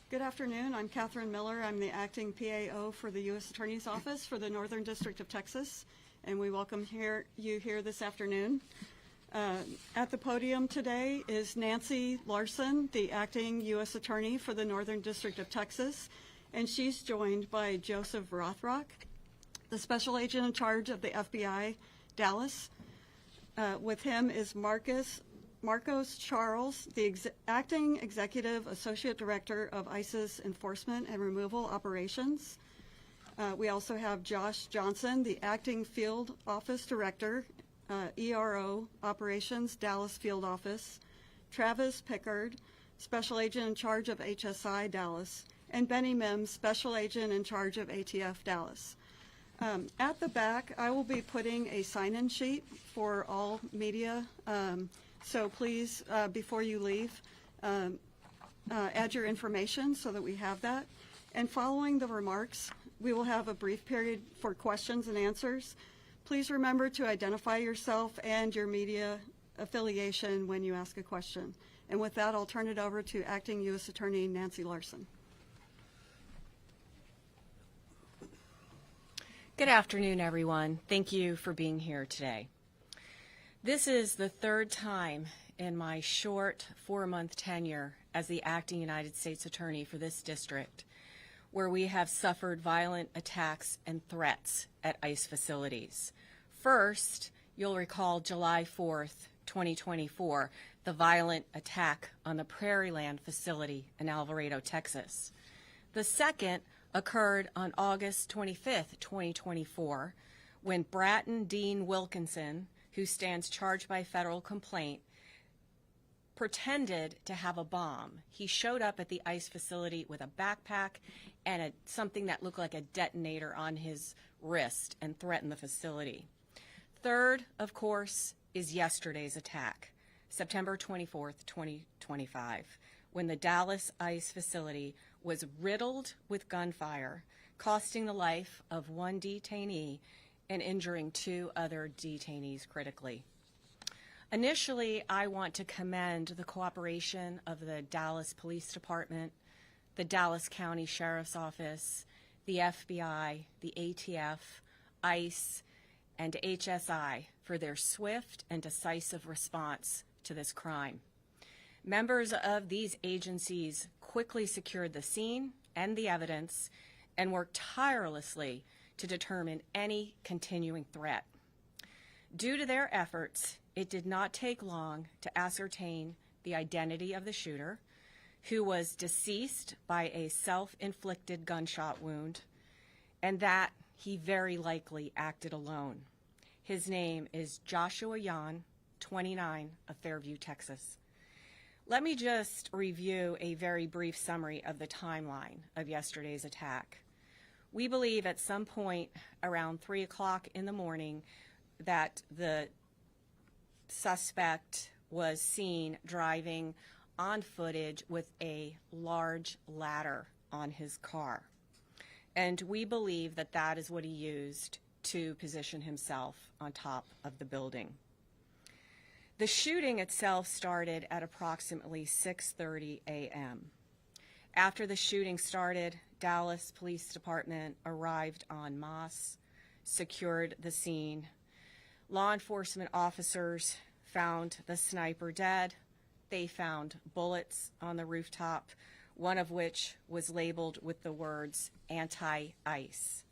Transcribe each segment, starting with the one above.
Good afternoon. I'm Catherine Miller. I'm the acting PAO for the U.S. Attorney's Office for the Northern District of Texas, and we welcome you here this afternoon. At the podium today is Nancy Larson, the acting U.S. Attorney for the Northern District of Texas, and she's joined by Joseph Rothrock, the Special Agent in charge of the FBI, Dallas. With him is Marcos Charles, the Acting Executive Associate Director of ICE's Enforcement and Removal Operations. We also have Josh Johnson, the Acting Field Office Director, ERO Operations, Dallas Field Office. Travis Pickard, Special Agent in charge of HSI, Dallas. And Benny Mims, Special Agent in charge of ATF, Dallas. At the back, I will be putting a sign-in sheet for all media. So please, before you leave, add your information so that we have that. And following the remarks, we will have a brief period for questions and answers. Please remember to identify yourself and your media affiliation when you ask a question. And with that, I'll turn it over to Acting U.S. Attorney Nancy Larson. Good afternoon, everyone. Thank you for being here today. This is the third time in my short 4-month tenure as the acting United States Attorney for this district where we have suffered violent attacks and threats at ICE facilities. First, you'll recall July 4th, 2024, the violent attack on the Prairieland facility in Alvarado, Texas. The second occurred on August 25th, 2024, when Bratton Dean Wilkinson, who stands charged by federal complaint, pretended to have a bomb. He showed up at the ICE facility with a backpack and something that looked like a detonator on his wrist and threatened the facility. Third, of course, is yesterday's attack, September 24th, 2025, when the Dallas ICE facility was riddled with gunfire, costing the life of one detainee and injuring 2 other detainees critically. Initially, I want to commend the cooperation of the Dallas Police Department, the Dallas County Sheriff's Office, the FBI, the ATF, ICE, and HSI for their swift and decisive response to this crime. Members of these agencies quickly secured the scene and the evidence and worked tirelessly to determine any continuing threat. Due to their efforts, it did not take long to ascertain the identity of the shooter, who was deceased by a self-inflicted gunshot wound, and that he very likely acted alone. His name is Joshua Yan, 29, of Fairview, Texas. Let me just review a very brief summary of the timeline of yesterday's attack. We believe at some point around 3 o'clock in the morning that the suspect was seen driving on footage with a large ladder on his car. And we believe that that is what he used to position himself on top of the building. The shooting itself started at approximately 6:30 a.m. After the shooting started, Dallas Police Department arrived en masse, secured the scene. Law enforcement officers found the sniper dead. They found bullets on the rooftop, one of which was labeled with the words anti-ICE.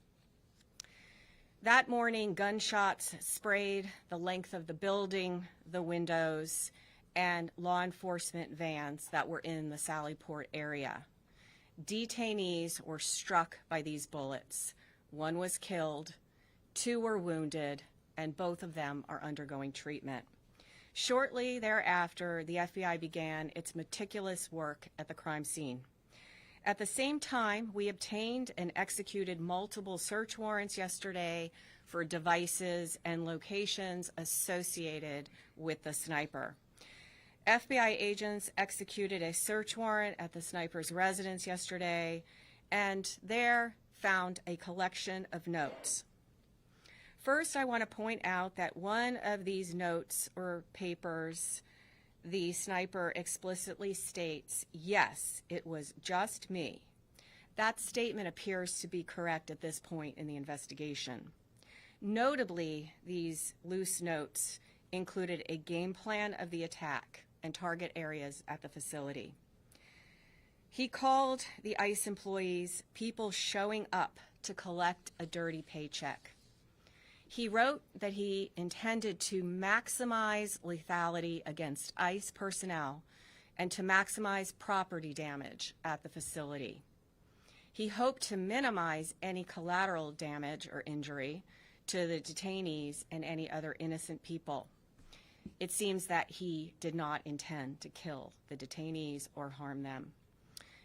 That morning, gunshots sprayed the length of the building, the windows, and law enforcement vans that were in the Sallyport area. Detainees were struck by these bullets. 1 was killed, 2 were wounded, and both of them are undergoing treatment. Shortly thereafter, the FBI began its meticulous work at the crime scene. At the same time, we obtained and executed multiple search warrants yesterday for devices and locations associated with the sniper. FBI agents executed a search warrant at the sniper's residence yesterday and there found a collection of notes. First, I want to point out that one of these notes or papers the sniper explicitly states, "Yes, it was just me." That statement appears to be correct at this point in the investigation. Notably, these loose notes included a game plan of the attack and target areas at the facility. He called the ICE employees people showing up to collect a dirty paycheck. He wrote that he intended to maximize lethality against ICE personnel and to maximize property damage at the facility. He hoped to minimize any collateral damage or injury to the detainees and any other innocent people. It seems that he did not intend to kill the detainees or harm them.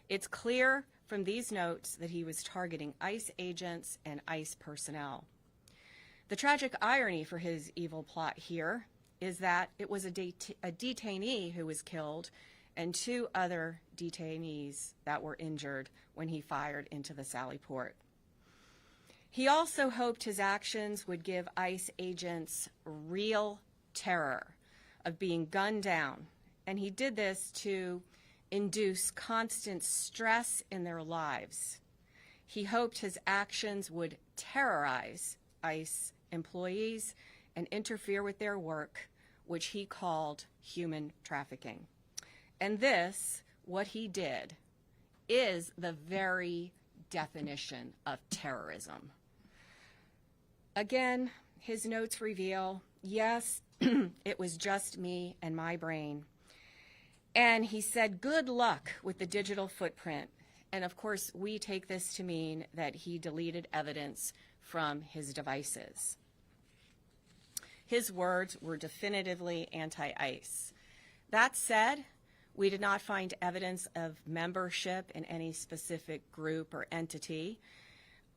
It's clear from these notes that he was targeting ICE agents and ICE personnel. The tragic irony for his evil plot here is that it was a detainee who was killed and 2 other detainees that were injured when he fired into the Sally Port. He also hoped his actions would give ICE agents real terror of being gunned down, and he did this to induce constant stress in their lives. He hoped his actions would terrorize ICE employees and interfere with their work, which he called human trafficking. And this, what he did, is the very definition of terrorism. Again, his notes reveal, yes, it was just me and my brain. And he said, good luck with the digital footprint. And of course, we take this to mean that he deleted evidence from his devices. His words were definitively anti-ICE. That said, we did not find evidence of membership in any specific group or entity,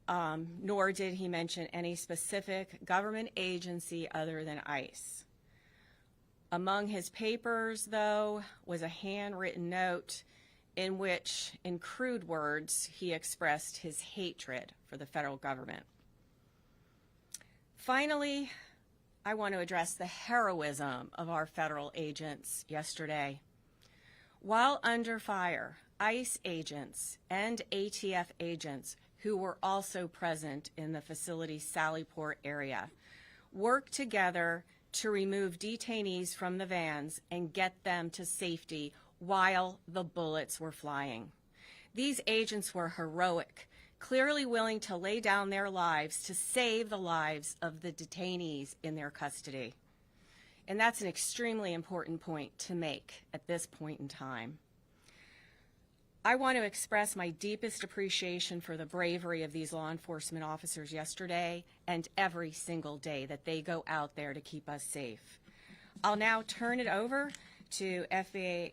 nor did he mention any specific government agency other than ICE. Among his papers, though, was a handwritten note in which, in crude words, he expressed his hatred for the federal government. Finally, I want to address the heroism of our federal agents yesterday. While under fire, ICE agents and ATF agents who were also present in the facility's Sally Port area worked together to remove detainees from the vans and get them to safety while the bullets were flying. These agents were heroic, clearly willing to lay down their lives to save the lives of the detainees in their custody. And that's an extremely important point to make at this point in time. I want to express my deepest appreciation for the bravery of these law enforcement officers yesterday and every single day that they go out there to keep us safe. I'll now turn it over to FBI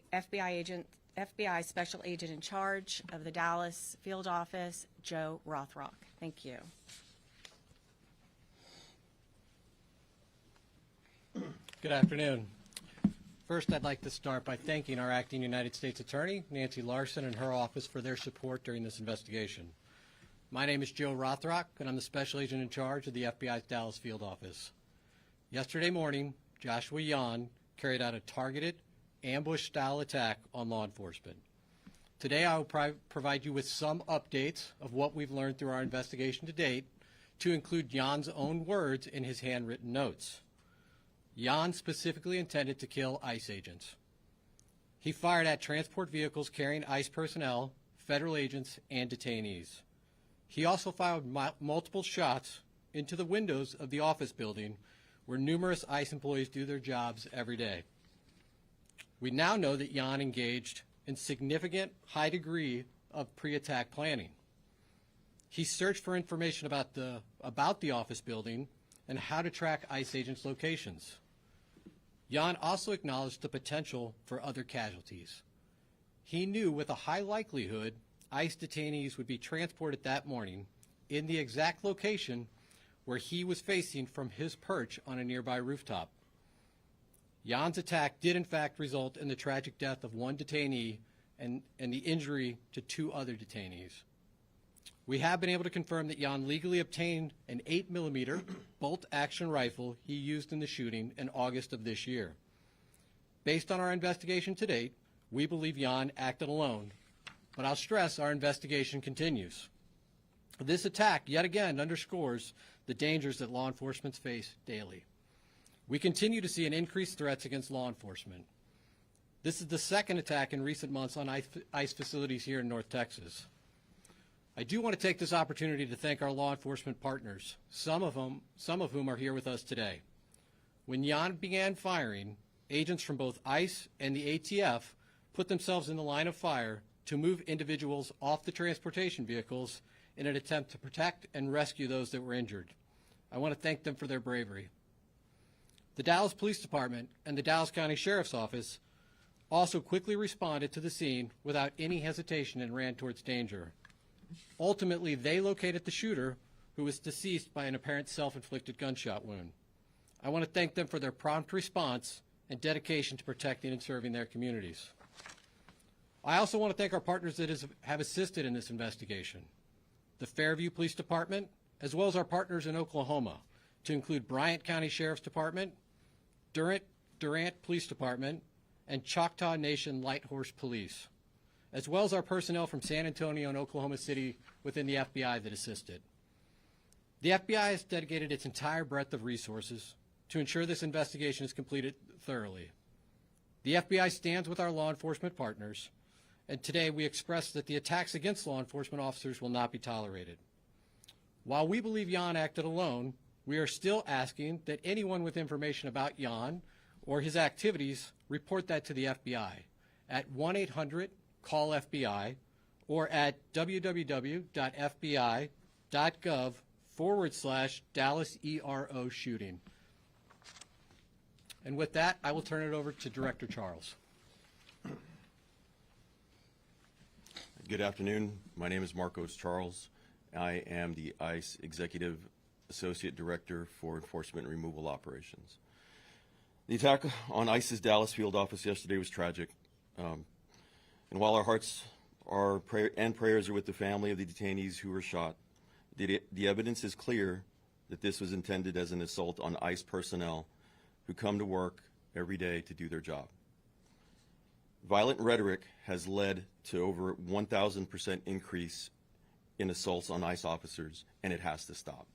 Special Agent in Charge of the Dallas Field Office, Joe Rothrock. Thank you. Good afternoon. First, I'd like to start by thanking our acting United States Attorney, Nancy Larson, and her office for their support during this investigation. My name is Joe Rothrock, and I'm the Special Agent in Charge of the FBI's Dallas Field Office. Yesterday morning, Joshua Yan carried out a targeted, ambush-style attack on law enforcement. Today, I will provide you with some updates of what we've learned through our investigation to date, to include Yan's own words in his handwritten notes. Yan specifically intended to kill ICE agents. He fired at transport vehicles carrying ICE personnel, federal agents, and detainees. He also fired multiple shots into the windows of the office building where numerous ICE employees do their jobs every day. We now know that Yan engaged in significant high degree of pre-attack planning. He searched for information about the office building and how to track ICE agents' locations. Yan also acknowledged the potential for other casualties. He knew with a high likelihood ICE detainees would be transported that morning in the exact location where he was facing from his perch on a nearby rooftop. Yan's attack did in fact result in the tragic death of one detainee and the injury to 2 other detainees. We have been able to confirm that Yan legally obtained an 8mm bolt-action rifle he used in the shooting in August of this year. Based on our investigation to date, we believe Jan acted alone, but I'll stress our investigation continues. This attack yet again underscores the dangers that law enforcement face daily. We continue to see an increased threats against law enforcement. This is the second attack in recent months on ICE facilities here in North Texas. I do want to take this opportunity to thank our law enforcement partners, some of whom are here with us today. When Jan began firing, agents from both ICE and the ATF put themselves in the line of fire to move individuals off the transportation vehicles in an attempt to protect and rescue those that were injured. I want to thank them for their bravery. The Dallas Police Department and the Dallas County Sheriff's Office also quickly responded to the scene without any hesitation and ran towards danger. Ultimately, they located the shooter, who was deceased by an apparent self-inflicted gunshot wound. I want to thank them for their prompt response and dedication to protecting and serving their communities. I also want to thank our partners that have assisted in this investigation. The Fairview Police Department, as well as our partners in Oklahoma, to include Bryant County Sheriff's Department, Durant Police Department, and Choctaw Nation Light Horse Police, as well as our personnel from San Antonio and Oklahoma City within the FBI that assisted. The FBI has dedicated its entire breadth of resources to ensure this investigation is completed thoroughly. The FBI stands with our law enforcement partners, and today we express that the attacks against law enforcement officers will not be tolerated. While we believe Jan acted alone, we are still asking that anyone with information about Jan or his activities report that to the FBI at 1-800-CALL-FBI or at www.fbi.gov/Dallas ERO shooting. And with that, I will turn it over to Director Charles. Good afternoon. My name is Marcos Charles. I am the ICE Executive Associate Director for Enforcement and Removal Operations. The attack on ICE's Dallas field office yesterday was tragic. And while our hearts and prayers are with the family of the detainees who were shot, the evidence is clear that this was intended as an assault on ICE personnel who come to work every day to do their job. Violent rhetoric has led to over 1,000% increase in assaults on ICE officers, and it has to stop.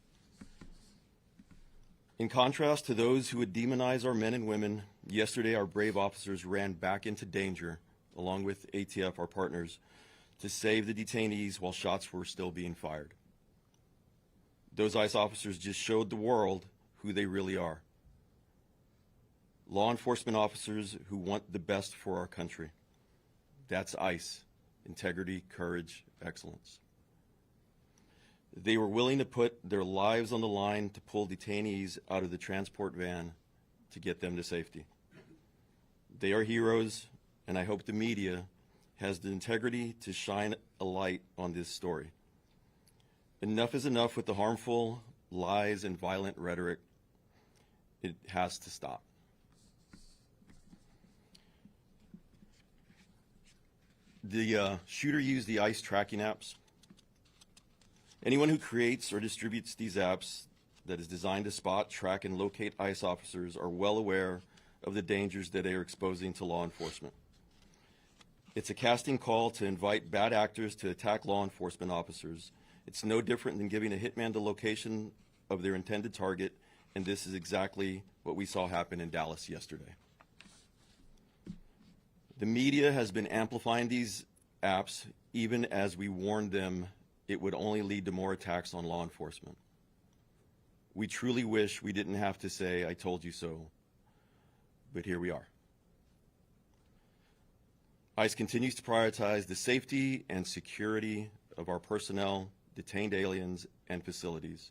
In contrast to those who would demonize our men and women, yesterday our brave officers ran back into danger, along with ATF, our partners, to save the detainees while shots were still being fired. Those ICE officers just showed the world who they really are. Law enforcement officers who want the best for our country. That's ICE. Integrity, courage, excellence. They were willing to put their lives on the line to pull detainees out of the transport van to get them to safety. They are heroes, and I hope the media has the integrity to shine a light on this story. Enough is enough with the harmful lies and violent rhetoric. It has to stop. The shooter used the ICE tracking apps. Anyone who creates or distributes these apps that is designed to spot, track, and locate ICE officers are well aware of the dangers that they are exposing to law enforcement. It's a casting call to invite bad actors to attack law enforcement officers. It's no different than giving a hitman the location of their intended target, and this is exactly what we saw happen in Dallas yesterday. The media has been amplifying these apps even as we warned them it would only lead to more attacks on law enforcement. We truly wish we didn't have to say, "I told you so," but here we are. ICE continues to prioritize the safety and security of our personnel, detained aliens, and facilities.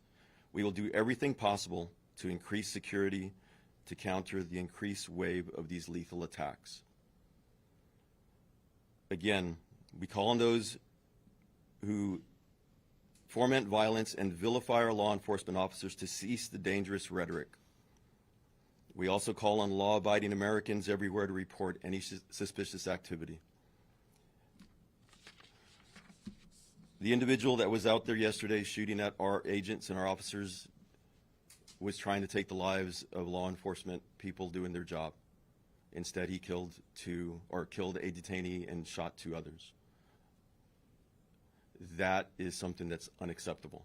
We will do everything possible to increase security to counter the increased wave of these lethal attacks. Again, we call on those who foment violence and vilify our law enforcement officers to cease the dangerous rhetoric. We also call on law-abiding Americans everywhere to report any suspicious activity. The individual that was out there yesterday shooting at our agents and our officers was trying to take the lives of law enforcement people doing their job. Instead, he killed a detainee and shot 2 others. That is something that's unacceptable.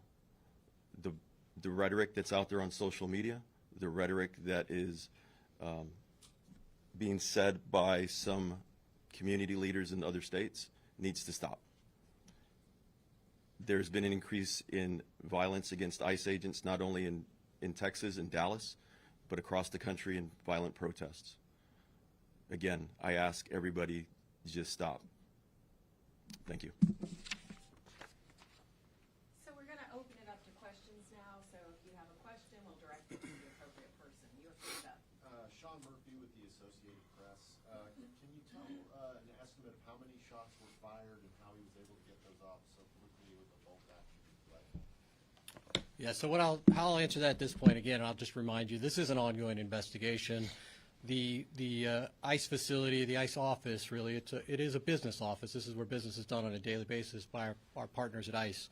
The rhetoric that's out there on social media, the rhetoric that is being said by some community leaders in other states needs to stop. There's been an increase in violence against ICE agents, not only in Texas and Dallas, but across the country in violent protests. Again, I ask everybody to just stop. Thank you. So we're going to open it up to questions now. So if you have a question, we'll direct it to the appropriate person. You're first up. Sean Murphy with the Associated Press. Can you tell an estimate of how many shots were fired and how he was able to get those off so quickly with a bolt action rifle? Yeah, so how I'll answer that at this point, again, I'll just remind you, this is an ongoing investigation. The ICE facility, the ICE office, really, it is a business office. This is where business is done on a daily basis by our partners at ICE.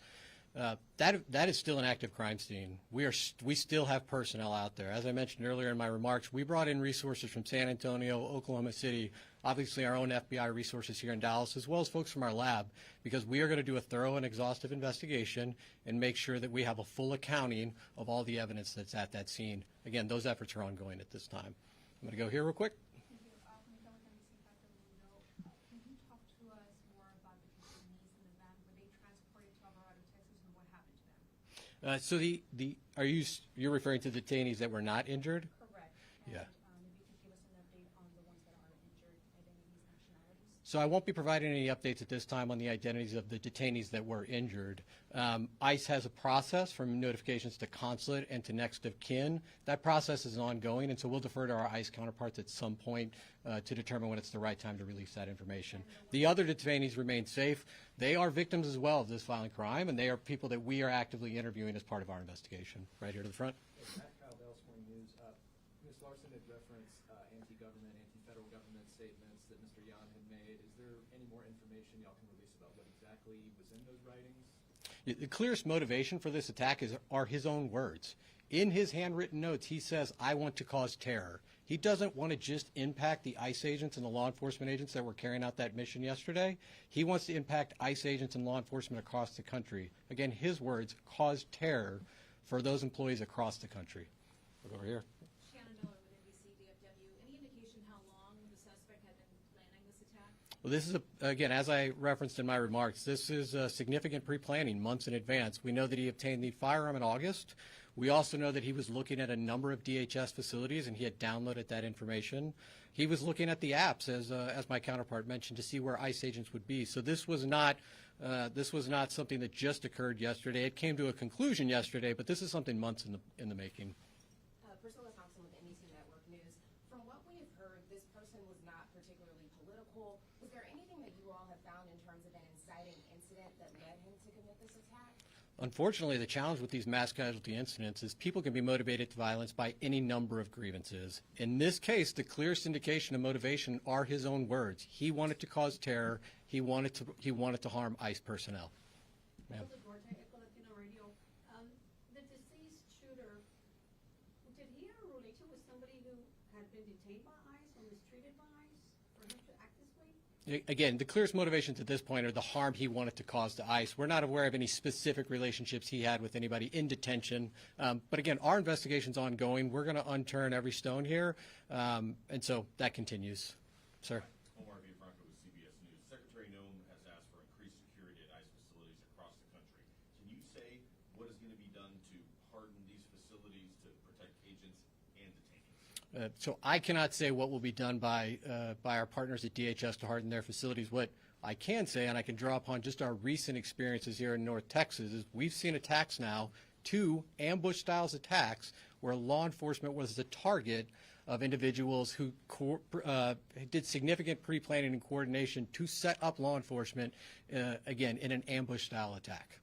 That is still an active crime scene. We still have personnel out there. As I mentioned earlier in my remarks, we brought in resources from San Antonio, Oklahoma City, obviously our own FBI resources here in Dallas, as well as folks from our lab, because we are going to do a thorough and exhaustive investigation and make sure that we have a full accounting of all the evidence that's at that scene. Again, those efforts are ongoing at this time. I'm going to go here real quick. Can you talk to us more about the detainees in the van? Were they transported to Alvarado, Texas, and what happened to them? So you're referring to detainees that were not injured? Correct. Yeah. And if you could give us an update on the ones that are injured, identities, nationalities. So I won't be providing any updates at this time on the identities of the detainees that were injured. ICE has a process from notifications to consulate and to next of kin. That process is ongoing, and so we'll defer to our ICE counterparts at some point to determine when it's the right time to release that information. The other detainees remain safe. They are victims as well of this violent crime, and they are people that we are actively interviewing as part of our investigation. Right here to the front. Matt Kyle, Dallas Morning News. Ms. Larson had referenced anti-government, anti-federal government statements that Mr. Yan had made. Is there any more information y'all can release about what exactly was in those writings? The clearest motivation for this attack are his own words. In his handwritten notes, he says, "I want to cause terror." He doesn't want to just impact the ICE agents and the law enforcement agents that were carrying out that mission yesterday. He wants to impact ICE agents and law enforcement across the country. Again, his words, cause terror for those employees across the country. Look over here. Shannon Miller with NBC DFW. Any indication how long the suspect had been planning this attack? Well, this is, again, as I referenced in my remarks, this is significant pre-planning months in advance. We know that he obtained the firearm in August. We also know that he was looking at a number of DHS facilities, and he had downloaded that information. He was looking at the apps, as my counterpart mentioned, to see where ICE agents would be. So this was not something that just occurred yesterday. It came to a conclusion yesterday, but this is something months in the making. Priscilla Thompson with NBC Network News. From what we have heard, this person was not particularly political. Was there anything that you all have found in terms of an inciting incident that led him to commit this attack? Unfortunately, the challenge with these mass casualty incidents is people can be motivated to violence by any number of grievances. In this case, the clearest indication of motivation are his own words. He wanted to cause terror. He wanted to harm ICE personnel. Ma'am. Echo Latino Radio. The deceased shooter, did he have a relation with somebody who had been detained by ICE or mistreated by ICE for him to act this way? Again, the clearest motivations at this point are the harm he wanted to cause to ICE. We're not aware of any specific relationships he had with anybody in detention. But again, our investigation's ongoing. We're going to unturn every stone here. And so that continues. Sir. Omar Villafranca with CBS News. Secretary Noem has asked for increased security at ICE facilities across the country. Can you say what is going to be done to harden these facilities to protect agents and detainees? So I cannot say what will be done by our partners at DHS to harden their facilities. What I can say, and I can draw upon just our recent experiences here in North Texas, is we've seen attacks now, 2 ambush-style attacks, where law enforcement was the target of individuals who did significant pre-planning and coordination to set up law enforcement, again, in an ambush-style attack.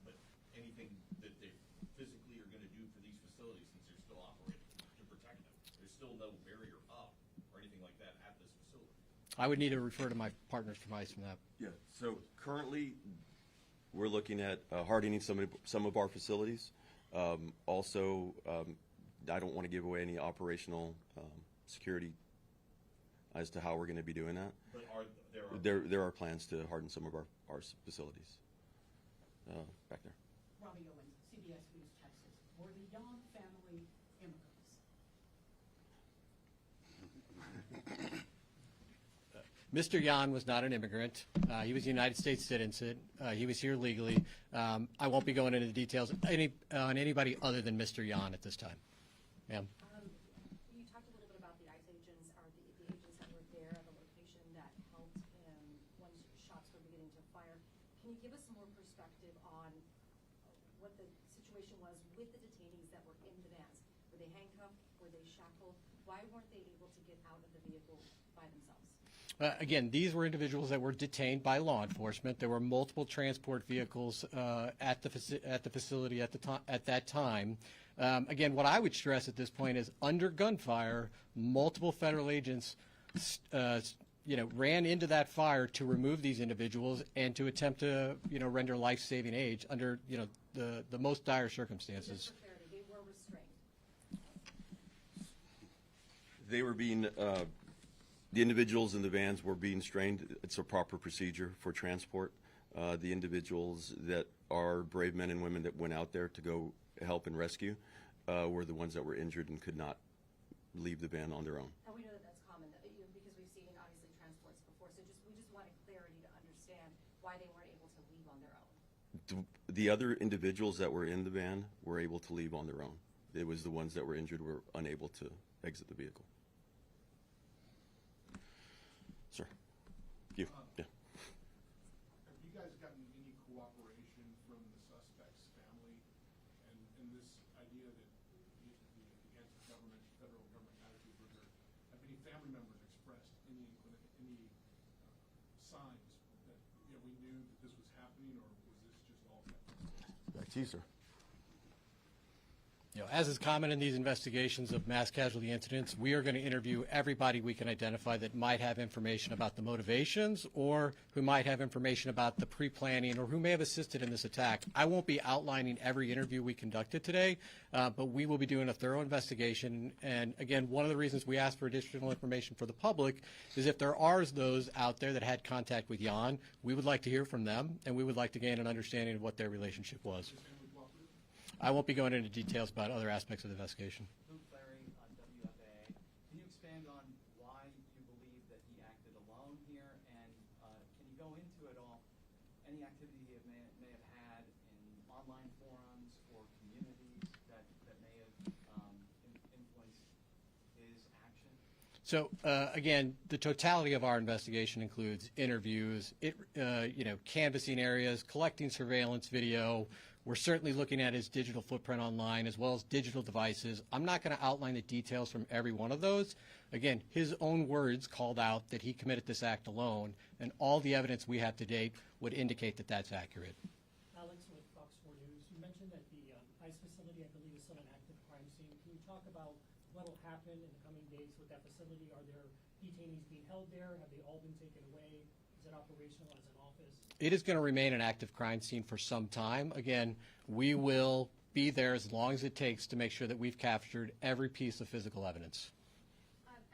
But anything that they physically are going to do for these facilities since they're still operating to protect them? There's still no barrier up or anything like that at this facility. I would need to refer to my partners from ICE from that. Yeah, so currently, we're looking at hardening some of our facilities. Also, I don't want to give away any operational security as to how we're going to be doing that. But There are plans to harden some of our facilities. Back there. Robbie Owens, CBS News, Texas. Were the Young family immigrants? Mr. Yan was not an immigrant. He was a United States citizen. He was here legally. I won't be going into the details on anybody other than Mr. Yan at this time. Ma'am? You talked a little bit about the ICE agents, or the agents that were there at the location that helped when shots were beginning to fire. Can you give us some more perspective on what the situation was with the detainees that were in the vans? Were they handcuffed? Were they shackled? Why weren't they able to get out of the vehicle by themselves? Again, these were individuals that were detained by law enforcement. There were multiple transport vehicles at the facility at that time. Again, what I would stress at this point is under gunfire, multiple federal agents, ran into that fire to remove these individuals and to attempt to, render life-saving aid under, the most dire circumstances. Just for clarity, they were restrained. They were being, the individuals in the vans were being strained. It's a proper procedure for transport. The individuals that are brave men and women that went out there to go help and rescue were the ones that were injured and could not leave the van on their own. And we know that that's common, because we've seen obviously transports before. So we just wanted clarity to understand why they weren't able to leave on their own. The other individuals that were in the van were able to leave on their own. It was the ones that were injured were unable to exit the vehicle. Sir, you, yeah. Have you guys gotten any cooperation from the suspect's family and this idea that the anti-government, federal government attitude was there? Have any family members expressed any signs that we knew that this was happening, or was this just all kept? Back to you, sir. As is common in these investigations of mass casualty incidents, we are going to interview everybody we can identify that might have information about the motivations or who might have information about the pre-planning or who may have assisted in this attack. I won't be outlining every interview we conducted today, but we will be doing a thorough investigation. And again, one of the reasons we ask for additional information for the public is if there are those out there that had contact with Yan, we would like to hear from them, and we would like to gain an understanding of what their relationship was. I won't be going into details about other aspects of the investigation. Luke Larry on WFAA. Can you expand on why you believe that he acted alone here? And can you go into it all, any activity he may have had in online forums or communities that may have influenced his action? So again, the totality of our investigation includes interviews, canvassing areas, collecting surveillance video. We're certainly looking at his digital footprint online as well as digital devices. I'm not going to outline the details from every one of those. Again, his own words called out that he committed this act alone, and all the evidence we have to date would indicate that that's accurate. Alex with Fox 4 News. You mentioned that the ICE facility, I believe, is still an active crime scene. Can you talk about what will happen in the coming days with that facility? Are there detainees being held there? Have they all been taken away? Is it operational as an office? It is going to remain an active crime scene for some time. Again, we will be there as long as it takes to make sure that we've captured every piece of physical evidence.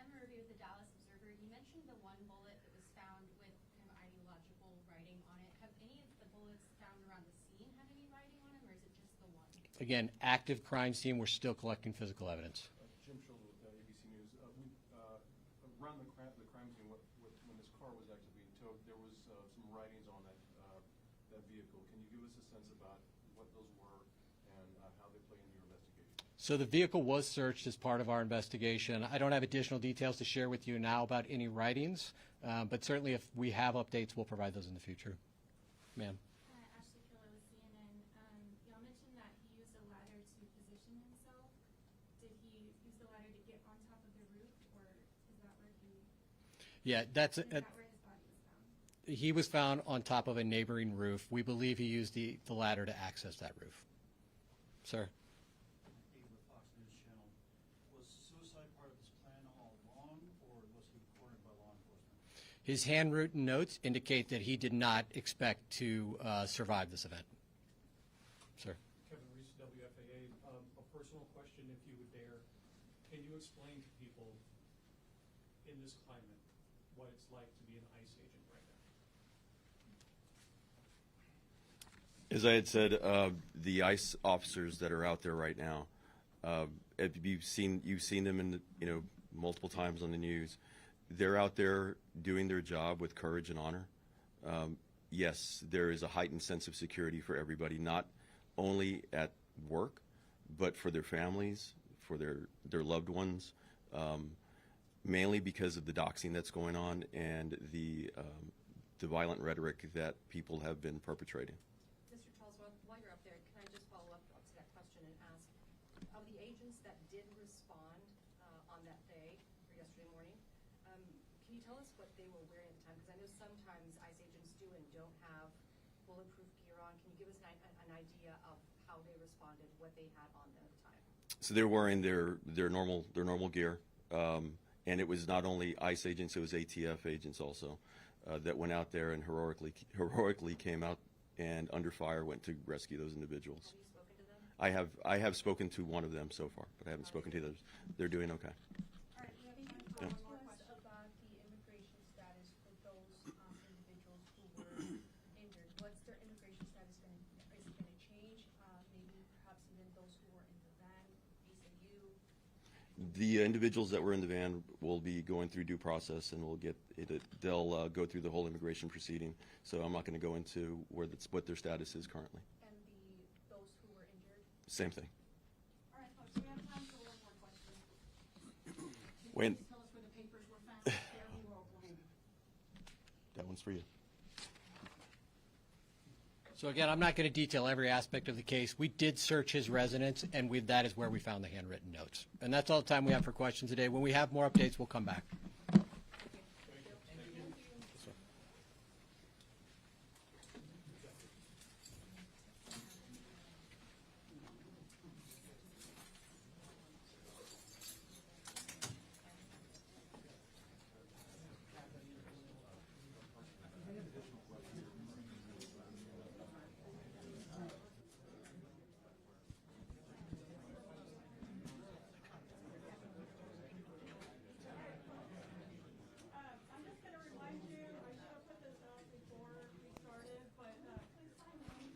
Emma Ruby with the Dallas Observer. You mentioned the one bullet that was found with kind of ideological writing on it. Have any of the bullets found around the scene had any writing on them, or is it just the one? Again, active crime scene. We're still collecting physical evidence. Jim Schultz with ABC News. Around the crime scene, when this car was actually being towed, there was some writings on that vehicle. Can you give us a sense about what those were and how they play into your investigation? So the vehicle was searched as part of our investigation. I don't have additional details to share with you now about any writings, but certainly if we have updates, we'll provide those in the future. Ma'am. Ashley Killer with CNN. Y'all mentioned that he used a ladder to position himself. Did he use the ladder to get on top of the roof, or is that where he? Yeah, Is that where his body was found? He was found on top of a neighboring roof. We believe he used the ladder to access that roof. Sir. With Fox News Channel. Was suicide part of his plan all along, or was he cornered by law enforcement? His handwritten notes indicate that he did not expect to survive this event. Sir. Kevin Reese, WFAA. A personal question, if you would dare. Can you explain to people in this climate what it's like to be an ICE agent right now. As I had said, the ICE officers that are out there right now, if you've seen them in the, multiple times on the news. They're out there doing their job with courage and honor. Yes, there is a heightened sense of security for everybody, not only at work, but for their families, for their loved ones, mainly because of the doxing that's going on and the violent rhetoric that people have been perpetrating. Mr. Charles, while you're up there, can I just follow up to that question and ask, of the agents that did respond on that day, or yesterday morning, can you tell us what they were wearing at the time? Because I know sometimes ICE agents do and don't have bulletproof gear on. Can you give us an idea of how they responded, what they had on them at the time? So they're wearing their normal gear, and it was not only ICE agents, it was ATF agents also that went out there and heroically came out and under fire went to rescue those individuals. Have you spoken to them? I have spoken to one of them so far, but I haven't spoken to the others. They're doing okay. All right, can you Yeah. talk to us about the immigration status for those individuals who were injured? What's their immigration status is it gonna change? Maybe perhaps even those who were in the van, ACLU? The individuals that were in the van will be going through due process, and they'll go through the whole immigration proceeding. So I'm not going to go into what their status is currently. And those who were injured? Same thing. All right, folks, we have time for one more question. Wayne, Please tell us where the papers were found there in Oklahoma. that one's for you. So again, I'm not going to detail every aspect of the case. We did search his residence, and that is where we found the handwritten notes. And that's all the time we have for questions today. When we have more updates, we'll come back. I'm just going to remind you, I should have put this out before we started, but please sign me.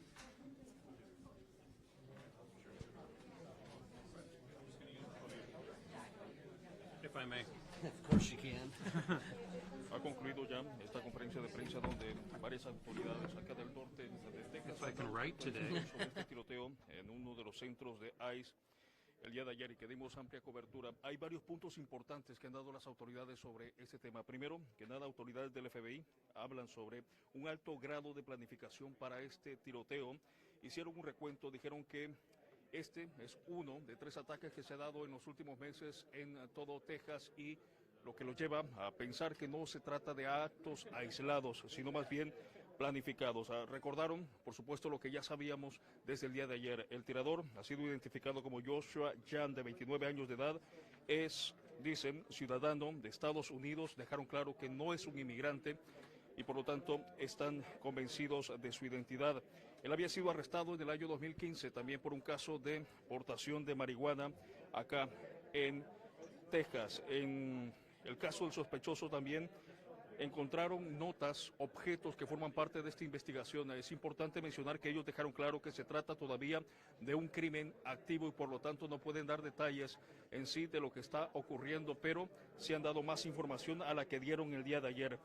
If I may. Of course you can. Ha concluido ya esta conferencia de prensa donde varias autoridades acá del norte de Texas sobre este tiroteo en uno de los centros de ICE el día de ayer y que dimos amplia cobertura. Hay varios puntos importantes que han dado las autoridades sobre este tema. Primero, que nada, autoridades del FBI hablan sobre un alto grado de planificación para este tiroteo. Hicieron un recuento, dijeron que este es uno de 3 ataques que se ha dado en los últimos meses en todo Texas y lo que los lleva a pensar que no se trata de actos aislados, sino más bien planificados. Recordaron, por supuesto, lo que ya sabíamos desde el día de ayer. El tirador ha sido identificado como Joshua Jan, de 29 años de edad. Es, dicen, ciudadano de Estados Unidos. Dejaron claro que no es un inmigrante y por lo tanto están convencidos de su identidad. Él había sido arrestado en el año 2015 también por un caso de portación de marihuana acá en Texas. En el caso del sospechoso también encontraron notas, objetos que forman parte de esta investigación. Es importante mencionar que ellos dejaron claro que se trata todavía de un crimen activo y por lo tanto no pueden dar detalles en sí de lo que está ocurriendo, pero sí han dado más información a la que dieron el día de ayer.